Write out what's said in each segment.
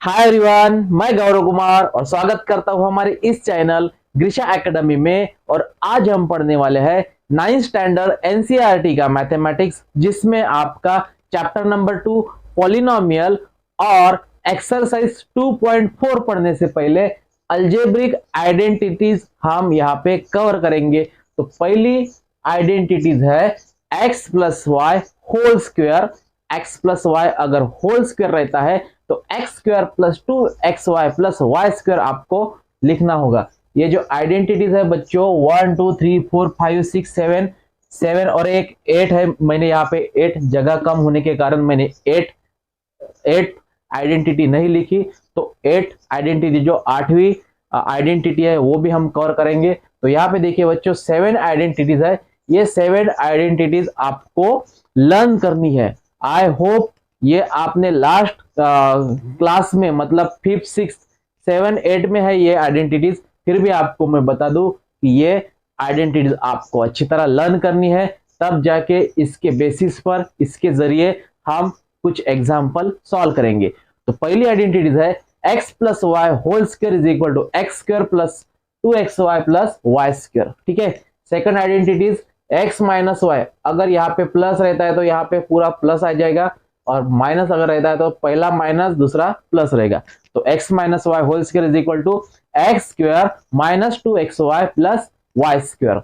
Hi everyone, मैं गौरव कुमार और स्वागत करता हूं हमारे इस चैनल ग्रीशा एकेडमी में। और आज हम पढ़ने वाले हैं 9th स्टैंडर्ड एनसीईआरटी का मैथमेटिक्स, जिसमें आपका चैप्टर नंबर 2 पॉलिनोमियल और एक्सरसाइज 2.4 पढ़ने से पहले अलजेब्रिक आइडेंटिटीज हम यहाँ पे कवर करेंगे। तो पहली आइडेंटिटीज है x plus Y whole square. X plus Y अगर होल स्क्वायर रहता है तो X square plus 2xy plus Y square आपको लिखना होगा। ये जो आइडेंटिटीज है बच्चों 1 2 3 4 5 6 7 7 और एक 8 है। मैंने यहाँ पे 8 जगह कम होने के कारण मैंने 8 आइडेंटिटी नहीं लिखी। तो 8 आइडेंटिटी जो 8वीं आइडेंटिटी है वो भी हम कवर करेंगे। तो यहाँ पे देखिए बच्चों 7 आइडेंटिटीज है। ये 7 आइडेंटिटीज आपको लर्न करनी है। आई होप ये आपने लास्ट क्लास में मतलब 5th 6th 7 8 में है ये आइडेंटिटीज। फिर भी आपको मैं बता दूं कि ये आइडेंटिटीज आपको अच्छी तरह लर्न करनी है, तब जाके इसके बेसिस पर इसके जरिए हम कुछ एग्जाम्पल सॉल्व करेंगे। तो पहली आइडेंटिटीज है x plus Y whole square is equal to X square plus 2xy plus Y square. ठीक है। Second identities x minus Y, अगर यहाँ पे प्लस रहता है तो यहाँ पे पूरा प्लस आ जाएगा, और माइनस अगर रहता है तो पहला माइनस दूसरा प्लस रहेगा। तो x minus Y whole square is equal to X square minus 2xy plus Y square.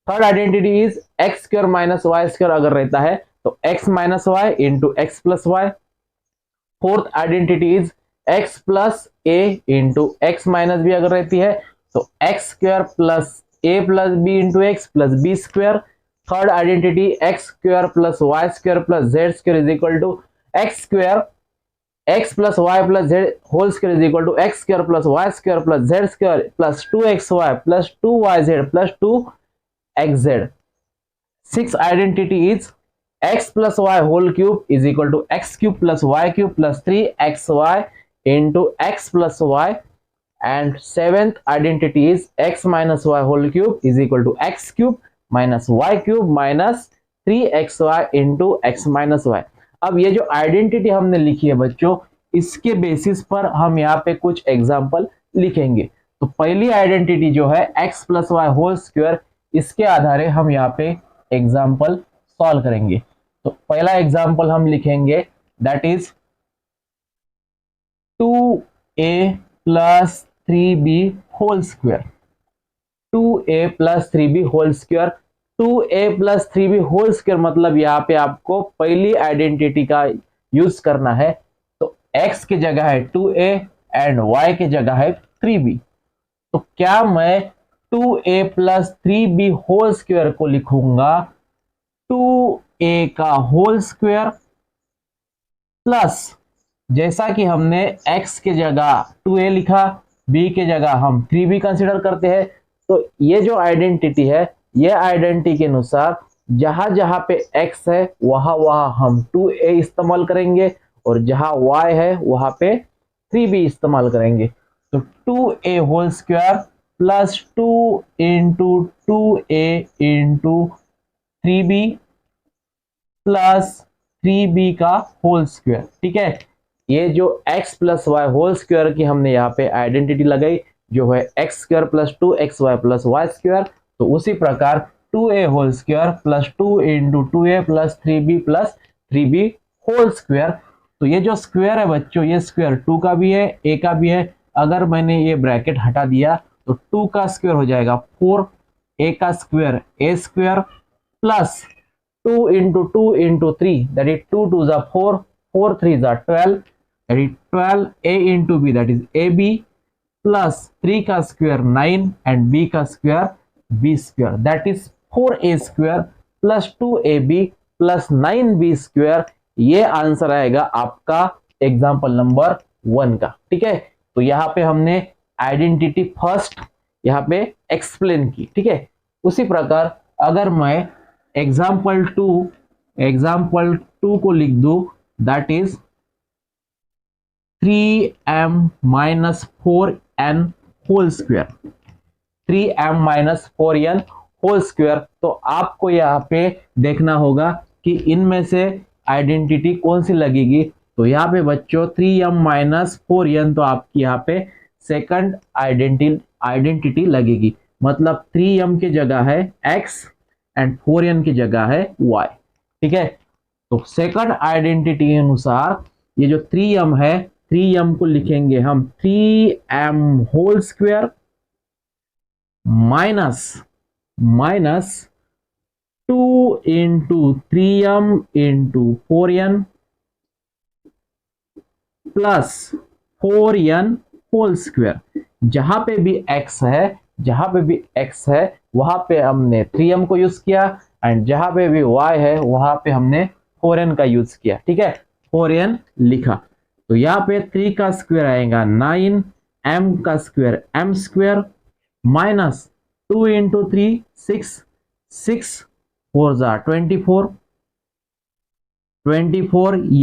Third identity is X square minus Y square अगर रहता है तो x minus Y into X plus Y. Fourth identity is x plus a into X minus B अगर रहती है तो X square plus a plus B into X plus B square. Third identity X square plus Y square plus Z square is equal to X square X plus Y plus Z whole square is equal to X square plus Y square plus Z square plus 2xy plus 2yz plus 2xz। Six identity is x plus Y whole cube is equal to X cube plus Y cube plus 3xy into X plus Y. And seventh identity is x minus y whole cube is equal to x cube minus y cube minus 3xy into x minus y। अब ये जो identity हमने लिखी है बच्चों, इसके basis पर हम यहाँ पे कुछ एग्जाम्पल लिखेंगे। तो पहली आइडेंटिटी जो है x plus Y whole square, इसके आधारे हम यहाँ पे एग्जाम्पल सॉल्व करेंगे। तो पहला एग्जाम्पल हम लिखेंगे that is 2a plus 3b whole square. 2a plus 3b whole square. 2a plus 3b whole square मतलब यहाँ पे आपको पहली आइडेंटिटी का यूज करना है। तो x की जगह है 2a एंड y की जगह है 3b। तो क्या मैं 2a plus 3b whole square को लिखूंगा 2a का होल स्क्वायर प्लस, जैसा कि हमने x के जगह 2a लिखा, b के जगह हम 3b कंसीडर करते हैं। तो ये जो आइडेंटिटी है, ये आइडेंटिटी के अनुसार जहां जहां पे x है वहां वहां हम 2a इस्तेमाल करेंगे, और जहां y है वहां पे 3b इस्तेमाल करेंगे। तो 2a whole square plus 2 into 2a into 3b plus 3b का होल स्क्वायर। ठीक है। ये जो x plus Y whole square की हमने यहाँ पे आइडेंटिटी लगाई जो है X square plus 2xy plus Y square, तो उसी प्रकार 2a whole square plus 2 into 2a plus 3b whole square. तो ये जो स्क्वायर है बच्चों, ये स्क्वायर 2 का भी है a का भी है। अगर मैंने ये ब्रैकेट हटा दिया तो 2 का स्क्वायर हो जाएगा 4, a का square a square plus 2 into 2 into 3 that is 2 2 जा 4, 4 3 जा 12, that is 12 a into b that is ab plus 3 का स्क्वायर 9 and b का square b square that is 4a square plus 2ab plus 9b square. ये answer आएगा आपका example number 1 का। ठीक है। तो यहाँ पे हमने आइडेंटिटी फर्स्ट यहाँ पे एक्सप्लेन की। ठीक है। उसी प्रकार अगर मैं एग्जाम्पल 2 को लिख दूं that is 3m minus 4n whole square. 3m minus 4n whole square. तो आपको यहाँ पे देखना होगा कि इनमें से आइडेंटिटी कौन सी लगेगी। तो यहाँ पे बच्चों 3m माइनस 4n, तो आपकी यहाँ पे सेकंड आइडेंटिटी लगेगी। मतलब 3m की जगह है x एंड 4n की जगह है y। ठीक है, तो सेकंड आइडेंटिटी के अनुसार ये जो 3m है, 3m को लिखेंगे हम 3m whole square minus 2 into 3m into 4n plus 4n whole square. जहां पे भी x है, वहां पे हमने 3m को यूज किया, एंड जहां पे भी y है वहां पे हमने 4n का यूज किया। ठीक है, 4n लिखा। तो यहाँ पे 3 का स्क्वायर आएगा 9, m का square m square minus 2 into 3 6, 6 4 जा 24,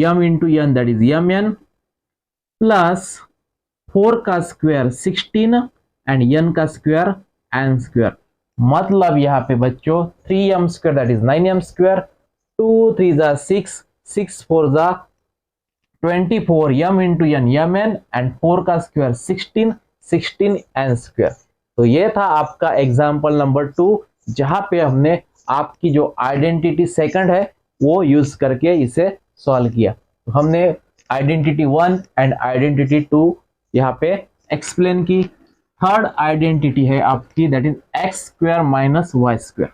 m into n that is mn plus 4 का स्क्वायर 16 एंड n का स्क्वायर n स्क्वायर। मतलब यहाँ पे बच्चों 3m square that is 9m square, 2 3 जा 6, 6 4 जा 24, m into n mn and 4 का स्क्वायर 16, 16 n स्क्वायर। तो ये था आपका एग्जाम्पल नंबर 2, जहां पे हमने आपकी जो आइडेंटिटी सेकंड है वो यूज करके इसे सॉल्व किया। तो हमने आइडेंटिटी 1 एंड आइडेंटिटी 2 यहाँ पे एक्सप्लेन की। थर्ड आइडेंटिटी है आपकी that is X square minus Y square.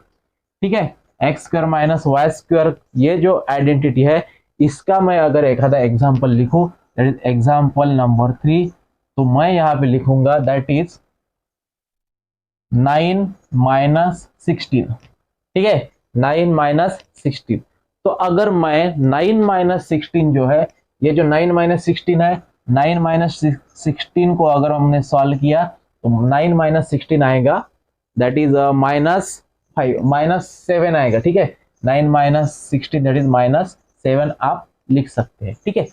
ठीक है, X square minus Y square, ये जो आइडेंटिटी है इसका मैं अगर एक आधा एग्जाम्पल लिखूं दैट इज एग्जाम्पल नंबर 3, तो मैं यहाँ पे लिखूंगा दैट इज 9 माइनस 16। ठीक है, 9 माइनस 16। तो अगर मैं 9 माइनस 16 जो है, ये जो 9 माइनस 16 है, 9 माइनस 16 को अगर हमने सॉल्व किया तो 9 माइनस 16 आएगा दैट इज माइनस 7 आएगा। ठीक है, 9 माइनस 16 दैट इज माइनस 7 आप लिख सकते हैं। ठीक है,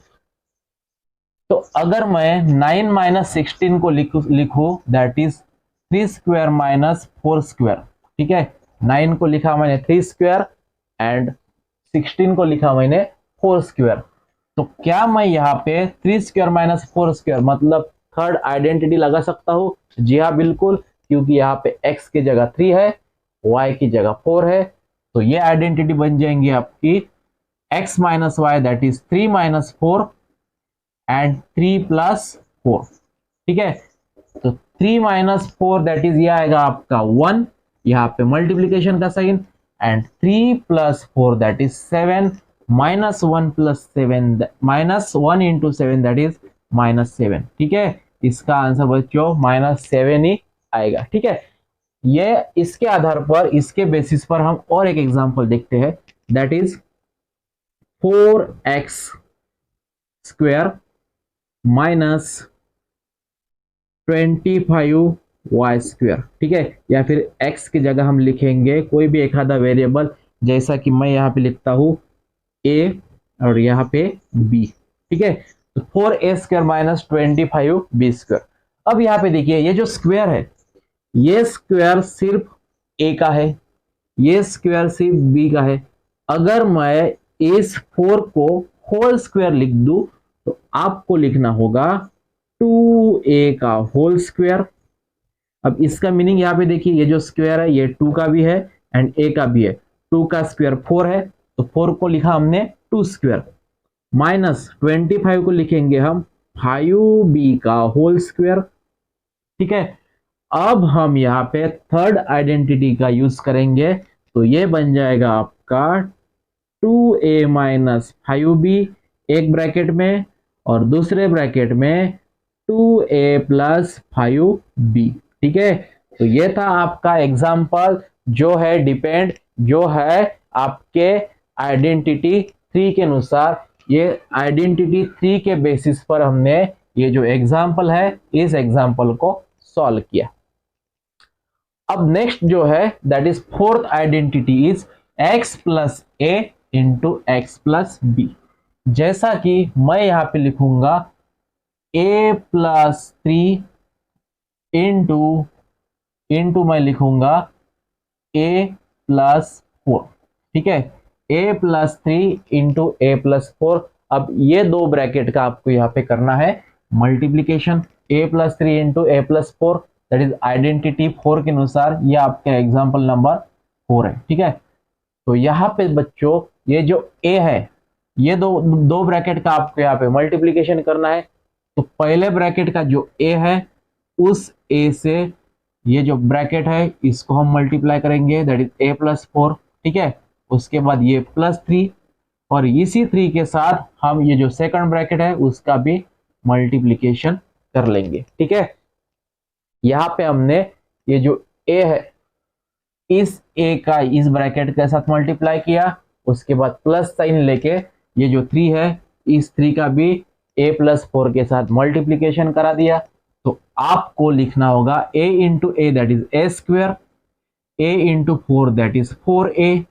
तो अगर मैं 9 माइनस 16 को लिखूं that is 3 square minus 4 square. ठीक है, 9 को लिखा मैंने 3 स्क्वायर एंड 16 को लिखा मैंने 4 स्क्वायर। तो क्या मैं यहाँ पे 3 स्क्वायर माइनस 4 स्क्वायर मतलब थर्ड आइडेंटिटी लगा सकता हूँ? जी हाँ, बिल्कुल, क्योंकि यहाँ पे x की जगह 3 है, y की जगह 4 है। तो ये आइडेंटिटी बन जाएंगी आपकी x minus Y that is 3 minus 4 and 3 plus 4। ठीक है, तो 3 माइनस 4 दैट इज ये आएगा आपका 1, यहाँ पे मल्टीप्लीकेशन का sign, and 3 plus 4 that is 7 minus 1 plus 7 minus 1 into 7 that is minus 7। ठीक है, इसका आंसर बच्चों माइनस 7 ही आएगा। ठीक है, ये इसके आधार पर, इसके बेसिस पर हम और एक एग्जांपल देखते हैं that is 4x square minus 25y square. ठीक है, या फिर x की जगह हम लिखेंगे कोई भी एक आधा वेरिएबल, जैसा कि मैं यहाँ पे लिखता हूँ a और यहाँ पे b। ठीक है, तो 4a square minus 25b square. अब यहाँ पे देखिए ये जो स्क्वायर है, ये स्क्वायर सिर्फ a का है, ये स्क्वायर सिर्फ b का है। अगर मैं इस 4 को होल स्क्वायर लिख दूं तो आपको लिखना होगा 2a का होल स्क्वायर। अब इसका मीनिंग यहाँ पे देखिए, ये जो स्क्वायर है ये 2 का भी है एंड a का भी है। 2 का स्क्वायर 4 है, तो 4 को लिखा हमने 2 स्क्वायर, माइनस 25 को लिखेंगे हम 5b का होल स्क्वायर। ठीक है, अब हम यहाँ पे थर्ड आइडेंटिटी का यूज करेंगे, तो ये बन जाएगा आपका 2a माइनस 5b एक ब्रैकेट में, और दूसरे ब्रैकेट में 2a प्लस 5b। ठीक है, तो ये था आपका एग्जाम्पल जो है डिपेंड, जो है आपके आइडेंटिटी 3 के अनुसार। ये आइडेंटिटी 3 के बेसिस पर हमने ये जो एग्जाम्पल है इस एग्जाम्पल को सॉल्व किया। अब नेक्स्ट जो है that is fourth identity is x plus A into X plus B. जैसा कि मैं यहाँ पे लिखूंगा a प्लस 3 इंटू मैं लिखूंगा a प्लस 4। ठीक है, a plus 3 into a plus 4। अब ये दो ब्रैकेट का आपको यहाँ पे करना है multiplication, a+3 into a+4, that is identity 4 के अनुसार ये आपका एग्जाम्पल नंबर 4 है। ठीक है, तो यहाँ पे बच्चों ये जो a है, ये दो ब्रैकेट का आपको यहाँ पे मल्टीप्लीकेशन करना है। तो पहले ब्रैकेट का जो a है, उस a से ये जो ब्रैकेट है इसको हम मल्टीप्लाई करेंगे, दैट इज a+4। ठीक है, उसके बाद ये +3 और इसी 3 के साथ हम ये जो सेकंड ब्रैकेट है उसका भी मल्टीप्लीकेशन कर लेंगे। ठीक है, यहाँ पे हमने ये जो a है इस a का इस ब्रैकेट के साथ मल्टीप्लाई किया, उसके बाद प्लस साइन लेके ये जो 3 है इस 3 का भी a+4 के साथ मल्टीप्लीकेशन करा दिया। तो आपको लिखना होगा a into A that is a square, a into 4 that is 4a।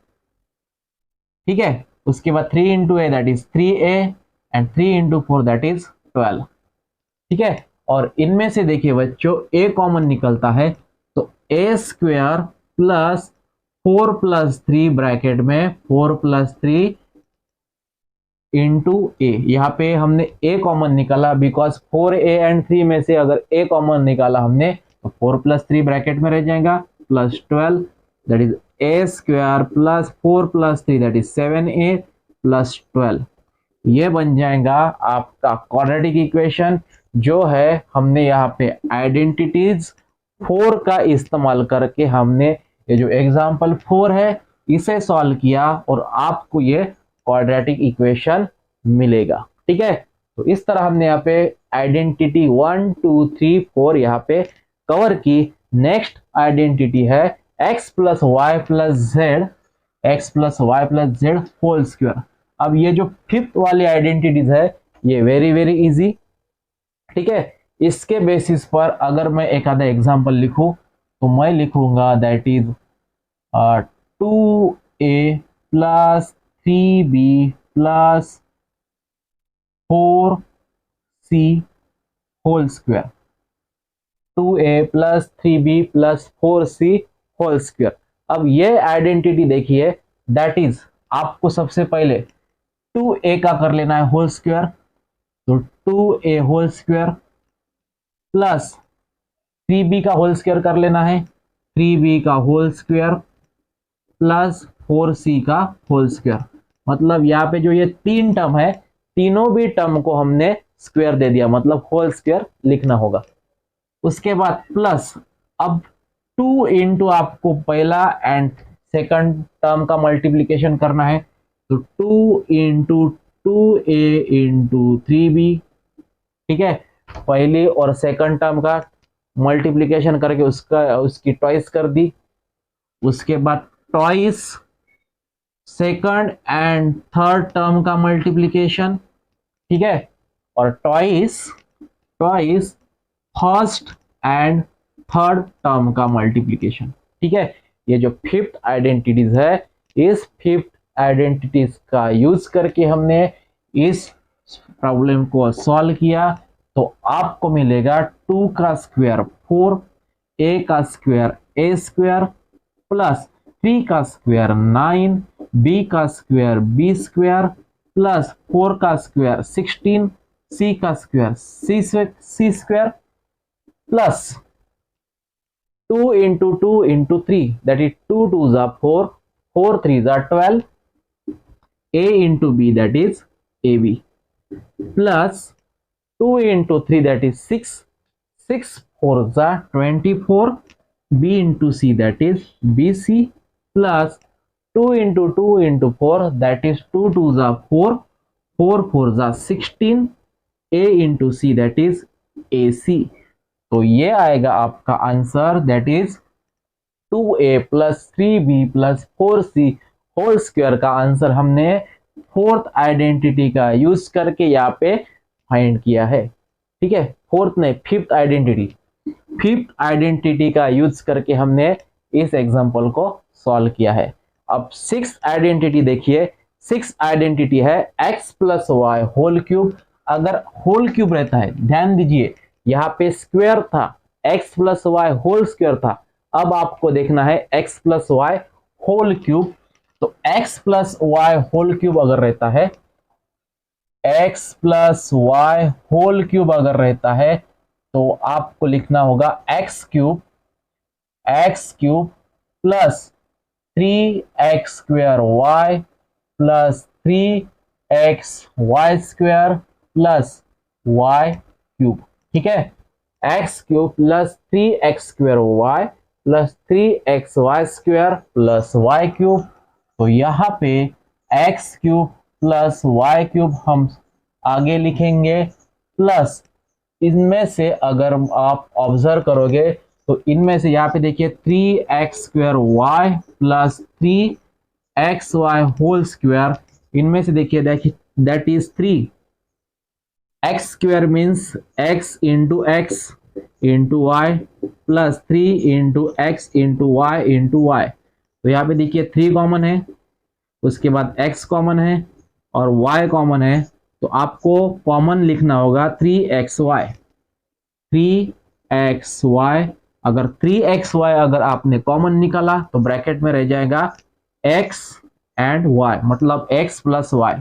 ठीक है, उसके बाद 3 into A that is 3a and 3 into 4 that is 12। ठीक है, और इनमें से देखिए बच्चों a कॉमन निकलता है, तो a square plus 4 plus 3 bracket में 4 प्लस 3 इंटू ए। यहाँ पे हमने a कॉमन निकाला बिकॉज 4a एंड 3 में से अगर a कॉमन निकाला हमने तो 4 प्लस 3 ब्रैकेट में रह जाएगा plus 12 that is a square plus 4 plus 3 that is 7a plus 12। ये बन जाएगा आपका क्वाड्रेटिक इक्वेशन, जो है हमने यहाँ पे आइडेंटिटीज 4 का इस्तेमाल करके हमने ये जो एग्जाम्पल 4 है इसे सॉल्व किया और आपको ये क्वाड्रेटिक इक्वेशन मिलेगा। ठीक है, तो इस तरह हमने यहाँ पे आइडेंटिटी 1 2 3 4 यहाँ पे कवर की। नेक्स्ट आइडेंटिटी है x plus Y plus Z whole square. अब ये जो फिफ्थ वाली आइडेंटिटीज है ये वेरी इजी। ठीक है, इसके बेसिस पर अगर मैं एक आधा एग्जांपल लिखूं तो मैं लिखूंगा that is 2a plus 3b plus 4c whole square, 2a plus 3b plus 4c whole square. अब ये आइडेंटिटी देखिए, दैट इज आपको सबसे पहले 2a का कर लेना है होल स्क्वायर, तो 2a whole square plus 3b का होल स्क्वायर कर लेना है, 3b का होल स्क्वायर प्लस 4c का होल स्क्वायर। मतलब यहाँ पे जो ये 3 टर्म है तीनों भी टर्म को हमने स्क्वायर दे दिया, मतलब होल स्क्वायर लिखना होगा। उसके बाद प्लस अब 2 इंटू आपको पहला एंड सेकंड टर्म का मल्टीप्लीकेशन करना है, तो 2 इंटू 2a इंटू 3b। ठीक है, पहली और सेकंड टर्म का मल्टीप्लीकेशन करके उसकी ट्वाइस कर दी। उसके बाद twice second and third term का मल्टीप्लीकेशन। ठीक है, और twice first and third term का मल्टीप्लीकेशन। ठीक है, ये जो फिफ्थ आइडेंटिटीज है इस फिफ्थ आइडेंटिटीज का यूज करके हमने इस प्रॉब्लम को सॉल्व किया। तो आपको मिलेगा 2 का स्क्वायर 4, a का स्क्वायर a स्क्वायर प्लस 3 का स्क्वायर 9, b का स्क्वायर b स्क्वायर प्लस 4 का स्क्वायर 16, c का square c square plus 2 into 2 into 3 that is 2 2 जा 4, 4 3 जा 12, a into b that is ab plus 2 into 3 that is 6, 6 4 जा 24, b into c that is bc plus 2 into 2 into 4 that is 2 2 जा 4, 4 4 जा 16, a into c that is ac। तो ये आएगा आपका answer that is 2a plus 3b plus 4c whole square का answer हमने fourth identity का यूज करके यहाँ पे फाइंड किया है। ठीक है, फोर्थ नहीं फिफ्थ आइडेंटिटी का यूज करके हमने इस एग्जांपल को सॉल्व किया है। अब सिक्स आइडेंटिटी देखिए, सिक्स आइडेंटिटी है x plus Y whole cube. अगर होल क्यूब रहता है, ध्यान दीजिए यहाँ पे स्क्वायर था, x plus Y whole square था, अब आपको देखना है x plus Y whole cube. तो x plus Y whole cube अगर रहता है X plus Y whole cube अगर रहता है तो आपको लिखना होगा X cube plus 3x² Y plus 3xy² plus Y cube. ठीक है, X cube plus 3x² Y plus 3xy² plus Y cube. तो यहाँ पे X cube plus Y cube हम आगे लिखेंगे, प्लस इनमें से अगर आप ऑब्जर्व करोगे तो इनमें से यहाँ पे देखिए 3x² Y plus 3xy whole square, इनमें से देखिए that is 3 X square means x into X into Y plus 3 into X into Y. तो यहाँ पे देखिए 3 कॉमन है, उसके बाद x कॉमन है और y कॉमन है, तो आपको कॉमन लिखना होगा 3xy। अगर 3xy अगर आपने कॉमन निकाला तो ब्रैकेट में रह जाएगा x एंड y, मतलब x plus y,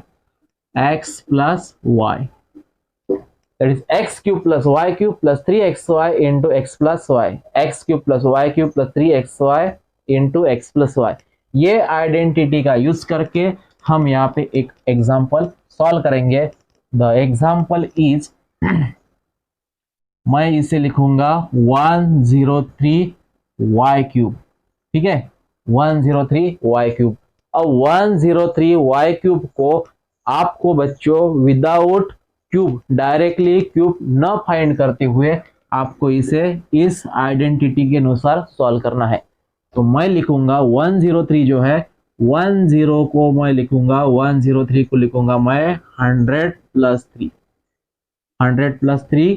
that is x cube plus y cube plus 3xy into x plus Y, x cube plus y cube plus 3xy into x plus Y. ये आइडेंटिटी का use करके हम यहाँ पे एक example solve करेंगे। द एग्जाम्पल इज मैं इसे लिखूंगा 103y क्यूब। ठीक है, 103y क्यूब। अब 103y क्यूब को आपको बच्चों विदाउट क्यूब, डायरेक्टली क्यूब न फाइंड करते हुए आपको इसे इस आइडेंटिटी के अनुसार सॉल्व करना है। तो मैं लिखूंगा 103 जो है 10 को मैं लिखूंगा 103 को लिखूंगा मैं 100 प्लस 3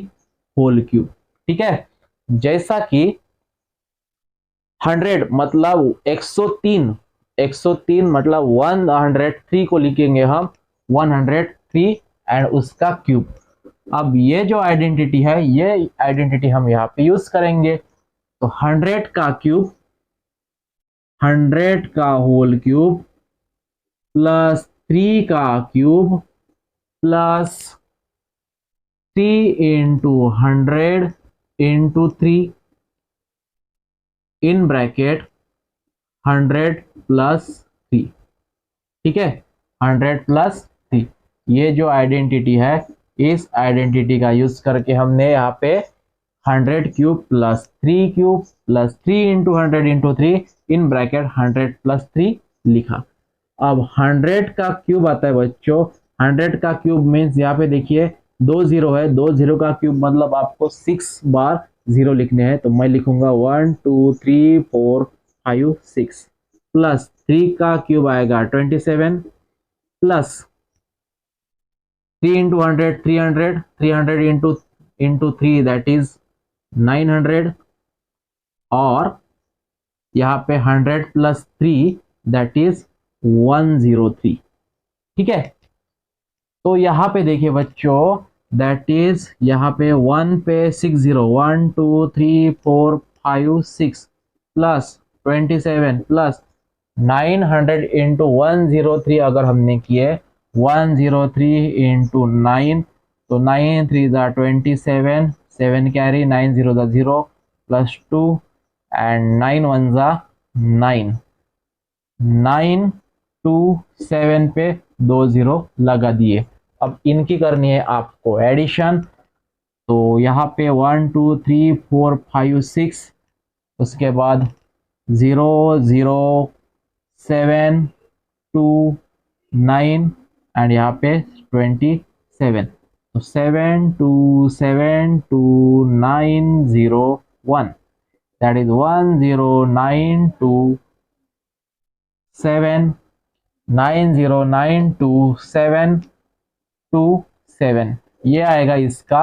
होल क्यूब। ठीक है, जैसा कि 100 मतलब 103 मतलब 103 को लिखेंगे हम 103 एंड उसका क्यूब। अब ये जो आइडेंटिटी है ये आइडेंटिटी हम यहाँ पे यूज करेंगे। तो 100 का क्यूब, 100 का होल क्यूब प्लस 3 का cube plus 3 into 100 into 3 in bracket 100 plus 3। ठीक है, 100 प्लस 3, ये जो आइडेंटिटी है इस आइडेंटिटी का यूज करके हमने यहाँ पे 100 cube plus 3 cube plus 3 into 100 into 3 in bracket 100 plus 3 लिखा। अब 100 का क्यूब आता है बच्चों, 100 का क्यूब मीन्स यहाँ पे देखिए 2 0 है, 2 0 का क्यूब मतलब आपको 6 बार 0 लिखने हैं। तो मैं लिखूंगा 1 2 3 4 5 6 प्लस 3 का क्यूब आएगा 27 plus 3 into 100 300 into 3 that is 900 और यहाँ पे 100 प्लस 3 दैट इज 103। ठीक है, तो यहाँ पे देखिए बच्चों दैट इज यहाँ पे 1 पे 60 1 2 3 4 5 6 प्लस 27 प्लस 900 इंटू 103 अगर हमने किए 103 इंटू 9 तो 9 3 27 7 कैरी 9 0 0 प्लस 2 एंड 9 1 9 9 2 7 पे 2 0 लगा दिए। अब इनकी करनी है आपको एडिशन। तो यहाँ पे 1 2 3 4 5 6 उसके बाद 0 0 7 2 9 एंड यहाँ पे 27। तो 7 2 7 2 9 0 1 दैट इज 1 0 9 2 7 9 0 9 2 7 2 7, ये आएगा इसका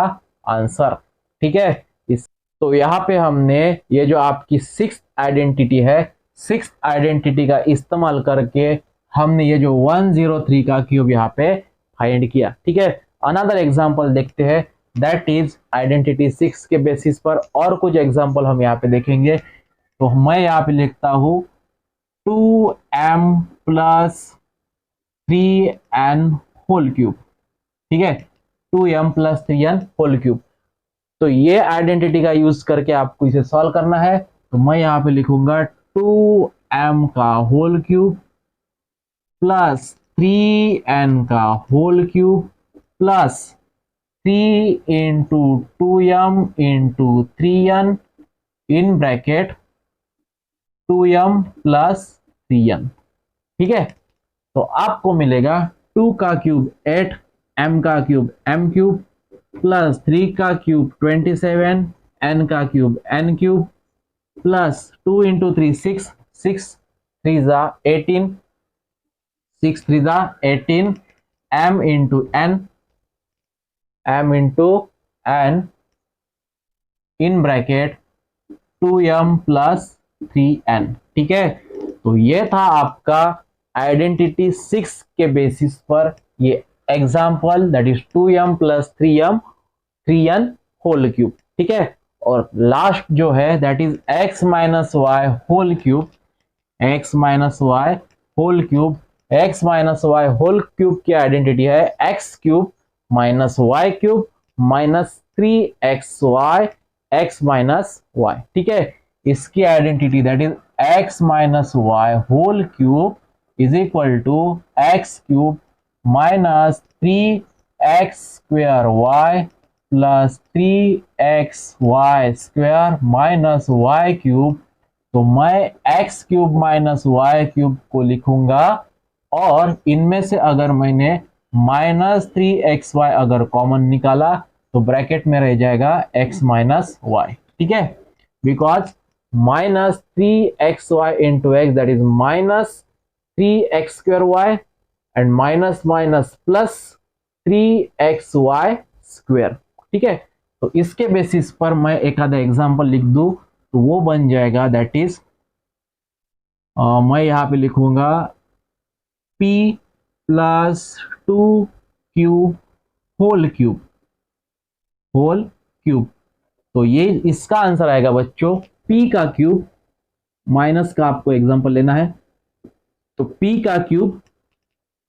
आंसर। ठीक है, इस तो यहाँ पे हमने ये जो आपकी 6th आइडेंटिटी है, 6th आइडेंटिटी का इस्तेमाल करके हमने ये जो 103 का क्यूब यहाँ पे फाइंड किया। ठीक है, अनदर एग्जांपल देखते हैं दैट इज आइडेंटिटी 6 के बेसिस पर और कुछ एग्जांपल हम यहाँ पे देखेंगे। तो मैं यहाँ पे लिखता हूँ 2m plus 3n whole cube. ठीक है, 2m plus 3n whole cube. तो ये आइडेंटिटी का यूज करके आपको इसे सॉल्व करना है। तो मैं यहाँ पे लिखूंगा 2m का होल क्यूब प्लस 3n का होल cube plus 3 into 2m into 3n in bracket 2m plus 3n। ठीक है, तो आपको मिलेगा 2 का क्यूब 8, m का क्यूब m क्यूब प्लस 3 का क्यूब 27, n का cube n cube plus 2 into 3 6, 6 3 जा 18, 6 3 जा 18, m into n, m into n इन ब्रैकेट 2m प्लस 3n। ठीक है, तो ये था आपका आइडेंटिटी 6 के बेसिस पर ये example, that is 2m plus 3n whole cube. ठीक है, और लास्ट जो है that is x minus Y whole cube, x minus Y whole cube. x minus Y whole cube की आइडेंटिटी है x cube minus Y cube minus 3xy x minus Y. ठीक है, इसकी identity that is x minus Y whole cube is equal to x cube minus 3x square y plus 3xy square minus y cube. तो मैं x cube minus y cube को लिखूंगा और इनमें से अगर मैंने माइनस 3xy अगर कॉमन निकाला तो ब्रैकेट में रह जाएगा x माइनस वाई। ठीक है, because minus 3xy into X that is minus 3x square y and minus minus plus 3xy square. ठीक है, तो इसके बेसिस पर मैं एक आधा एग्जांपल लिख दूं तो वो बन जाएगा दैट इज मैं यहां पे लिखूंगा p plus 2q whole cube, whole cube. तो ये इसका आंसर आएगा बच्चों p का क्यूब, माइनस का आपको एग्जांपल लेना है, तो p का cube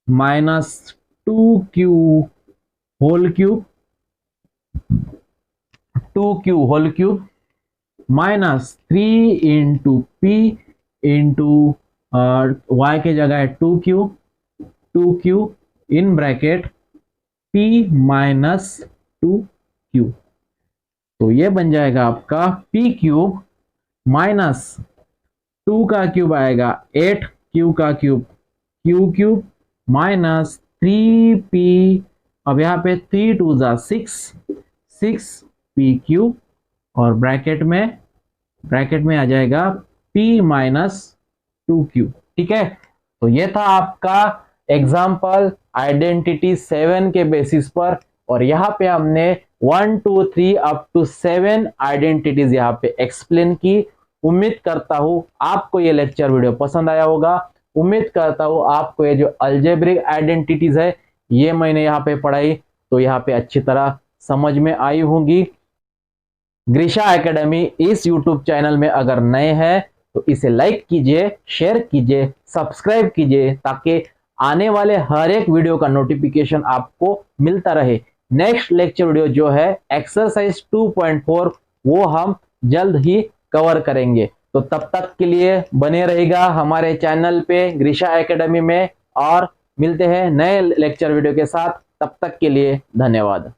minus 2q whole cube, 2q whole cube minus 3 into P into Y के जगह है 2q in bracket p minus 2q। तो ये बन जाएगा आपका p क्यूब माइनस 2 का क्यूब आएगा 8, q का cube q cube minus 3p, अब यहाँ पे 3 2 जा 6 p क्यूब और ब्रैकेट में आ जाएगा p माइनस 2q। ठीक है, तो ये था आपका एग्जाम्पल आइडेंटिटी 7 के बेसिस पर, और यहाँ पे हमने 1 2 3 अप टू 7 आइडेंटिटीज यहाँ पे एक्सप्लेन की। उम्मीद करता हूं आपको ये लेक्चर वीडियो पसंद आया होगा। उम्मीद करता हूं आपको ये जो अलजेब्रिक आइडेंटिटीज है ये मैंने यहाँ पे पढ़ाई तो यहाँ पे अच्छी तरह समझ में आई होंगी। ग्रीशा एकेडमी इस यूट्यूब चैनल में अगर नए हैं तो इसे लाइक कीजिए, शेयर कीजिए, सब्सक्राइब कीजिए ताकि आने वाले हर एक वीडियो का नोटिफिकेशन आपको मिलता रहे। नेक्स्ट लेक्चर वीडियो जो है एक्सरसाइज 2.4 वो हम जल्द ही कवर करेंगे। तो तब तक के लिए बने रहेगा हमारे चैनल पे ग्रीशा एकेडमी में, और मिलते हैं नए लेक्चर वीडियो के साथ। तब तक के लिए धन्यवाद।